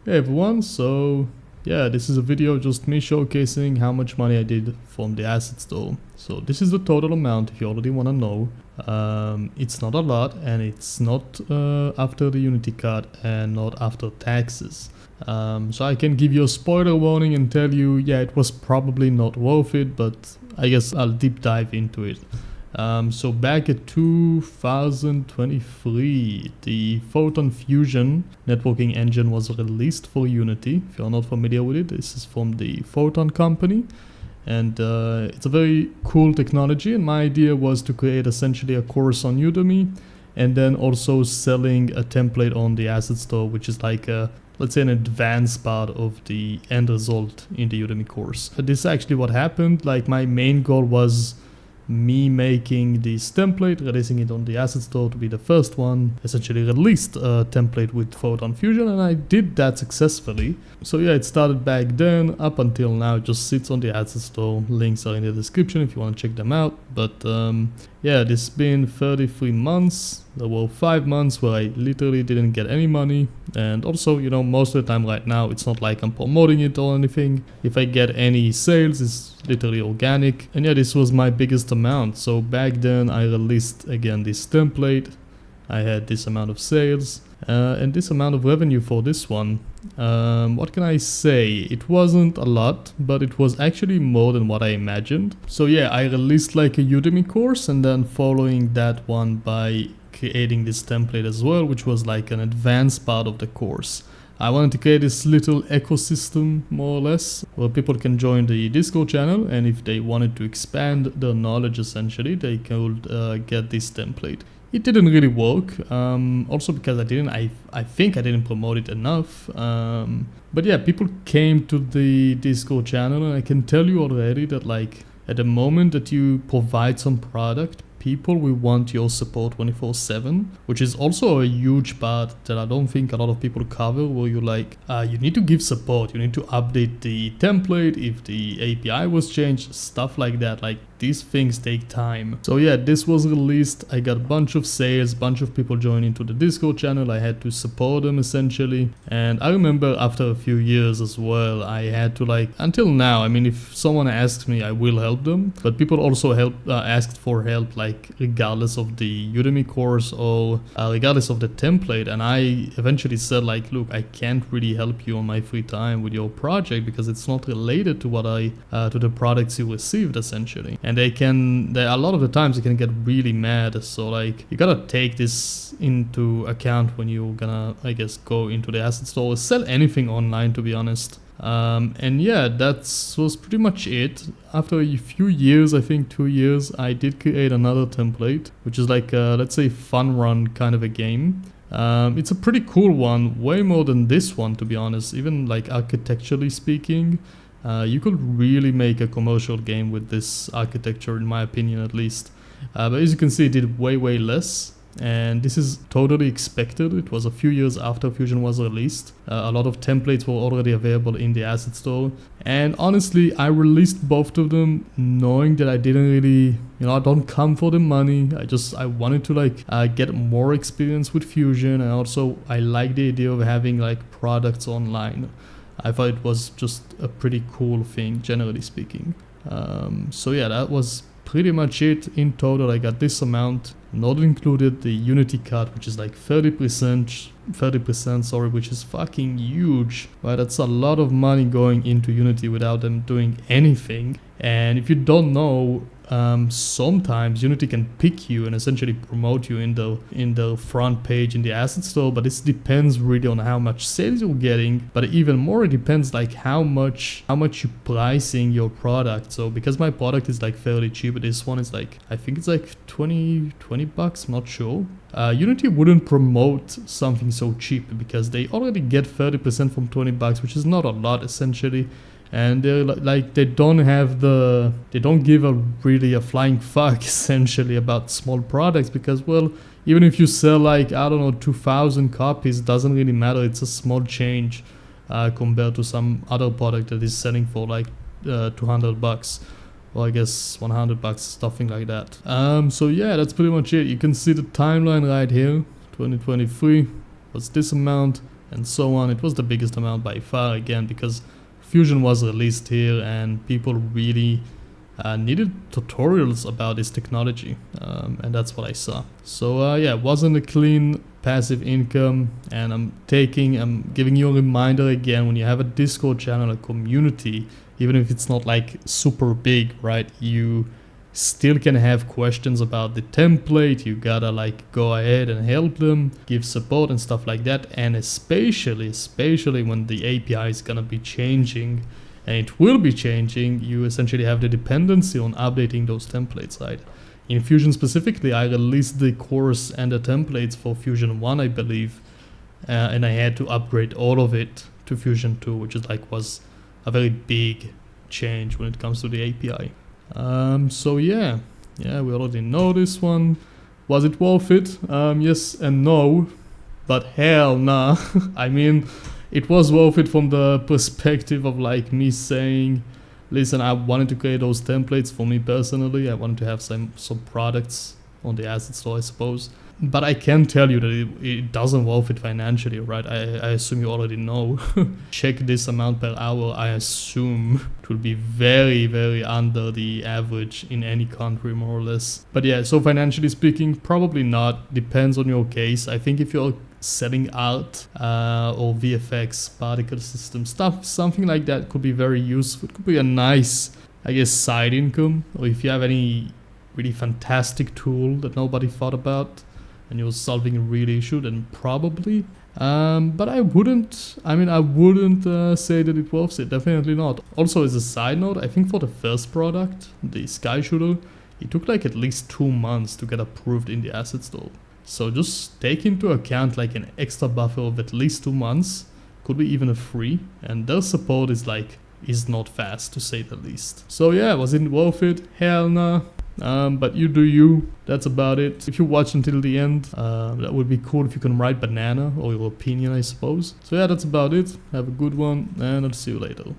Hey everyone, so yeah, this is a video just me showcasing how much money I did from the asset store. So this is the total amount if you already want to know. It's not a lot, and it's not after the Unity cut and not after taxes. So I can give you a spoiler warning and tell you, yeah, it was probably not worth it, but I guess I'll deep dive into it. So back at 2023, the Photon Fusion networking engine was released for Unity. If you're not familiar with it, this is from the Photon company. And it's a very cool technology, and my idea was to create essentially a course on Udemy and then also selling a template on the asset store, which is like a, let's say, an advanced part of the end result in the Udemy course. But this is actually what happened. Like, my main goal was me making this template, releasing it on the asset store to be the first one, essentially released a template with Photon Fusion, and I did that successfully. So yeah, it started back then, up until now it just sits on the asset store. Links are in the description if you want to check them out. But yeah, this has been 33 months. There were 5 months where I literally didn't get any money, and also, you know, most of the time right now it's not like I'm promoting it or anything. If I get any sales, it's literally organic. And yeah, this was my biggest amount. So back then I released again this template. I had this amount of sales and this amount of revenue for this one. What can I say? It wasn't a lot, but it was actually more than what I imagined. So yeah, I released like a Udemy course, and then following that one by creating this template as well, which was like an advanced part of the course. I wanted to create this little ecosystem, more or less, where people can join the Discord channel, and if they wanted to expand their knowledge, essentially, they could get this template. It didn't really work, also because I think I didn't promote it enough. But yeah, people came to the Discord channel, and I can tell you already that, like, at the moment that you provide some product, people will want your support 24/7, which is also a huge part that I don't think a lot of people cover, where you like, you need to give support, you need to update the template if the API was changed, stuff like that. Like, these things take time. So yeah, this was released. I got a bunch of sales, bunch of people joining to the Discord channel. I had to support them essentially. And I remember after a few years as well, I had to, like, until now, I mean, if someone asks me, I will help them. But people also asked for help, like, regardless of the Udemy course or regardless of the template. And I eventually said, like, look, I can't really help you on my free time with your project because it's not related to what to the products you received, essentially. And a lot of the times they can get really mad. So, like, you gotta take this into account when you're gonna, I guess, go into the asset store or sell anything online, to be honest. And yeah, that was pretty much it. After a few years, I think 2 years, I did create another template, which is like let's say fun run kind of a game. It's a pretty cool one, way more than this one, to be honest. Even like architecturally speaking, you could really make a commercial game with this architecture, in my opinion, at least. But as you can see, it did way less. And this is totally expected. It was a few years after Fusion was released. A lot of templates were already available in the asset store. And honestly, I released both of them knowing that I didn't really, you know, I don't come for the money. I wanted to, like, get more experience with Fusion. And also, I like the idea of having, like, products online. I thought it was just a pretty cool thing, generally speaking. So yeah, that was pretty much it. In total, I got this amount, not included the Unity cut, which is like 30%, sorry, which is fucking huge, right? That's a lot of money going into Unity without them doing anything. And if you don't know, sometimes Unity can pick you and essentially promote you in the front page in the asset store, but this depends really on how much sales you're getting. But even more, it depends like how much you pricing your product. So because my product is like fairly cheap, this one is like, I think it's like 20 bucks, I'm not sure. Unity wouldn't promote something so cheap because they already get 30% from 20 bucks, which is not a lot essentially. And they're like, they don't give a flying fuck essentially about small products, because, well, even if you sell like, I don't know, 2,000 copies, it doesn't really matter. It's a small change compared to some other product that is selling for like 200 bucks. Or I guess 100 bucks, something like that. So yeah, that's pretty much it. You can see the timeline right here. 2023 was this amount. and so on. It was the biggest amount by far, again, because Fusion was released here and people really needed tutorials about this technology, and that's what I saw. So yeah, it wasn't a clean passive income, and I'm giving you a reminder again, when you have a Discord channel, a community, even if it's not like super big, right, you still can have questions about the template. You gotta like go ahead and help them, give support and stuff like that. And especially when the API is gonna be changing, and it will be changing, you essentially have the dependency on updating those templates, right? In Fusion specifically, I released the course and the templates for Fusion 1, I believe, and I had to upgrade all of it to Fusion 2, which was a very big change when it comes to the API. So yeah, we already know this one. Was it worth it? Yes and no, but hell nah. I mean, it was worth it from the perspective of like me saying, listen, I wanted to create those templates for me personally. I wanted to have some products on the asset store, I suppose. But I can tell you that it doesn't worth it financially, right? I assume you already know. Check this amount per hour. I assume it will be very, very under the average in any country, more or less. But yeah, so financially speaking, probably not. Depends on your case. I think if you're selling art or VFX, particle system stuff, something like that could be very useful. It could be a nice, I guess, side income. Or if you have any really fantastic tool that nobody thought about, and you're solving a real issue, then probably. But I wouldn't say that it worth it, definitely not. Also, as a side note, I think for the first product, the Sky Shooter, it took like at least 2 months to get approved in the asset store. So just take into account like an extra buffer of at least 2 months, could be even a free, and their support is not fast, to say the least. So yeah, was it worth it? Hell nah. But you do you. That's about it. If you watch until the end, that would be cool if you can write banana or your opinion, I suppose. So yeah, that's about it. Have a good one, and I'll see you later.